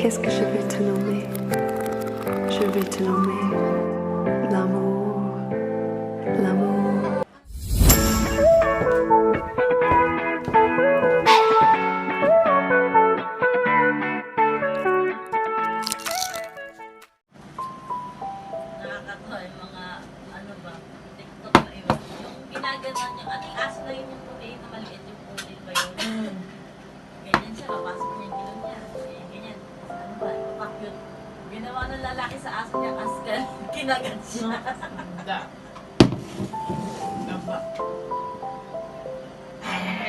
Qu'est-ce que je vais te nommer? Je vais te nommer l'amour, l'amour. Nakakatawa yung mga, ano ba, TikTok na yun. Yung ginaganon yung ating aso na yun yung puti na maliit yung pudil ba yun? Ganyan siya, papasok niya yung gilong niya. Ganyan. Ano ba, papakyut. Ginawa ng lalaki sa aso niya, askan. Kinagat siya. Da. Gamba.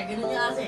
Ganun yung aso.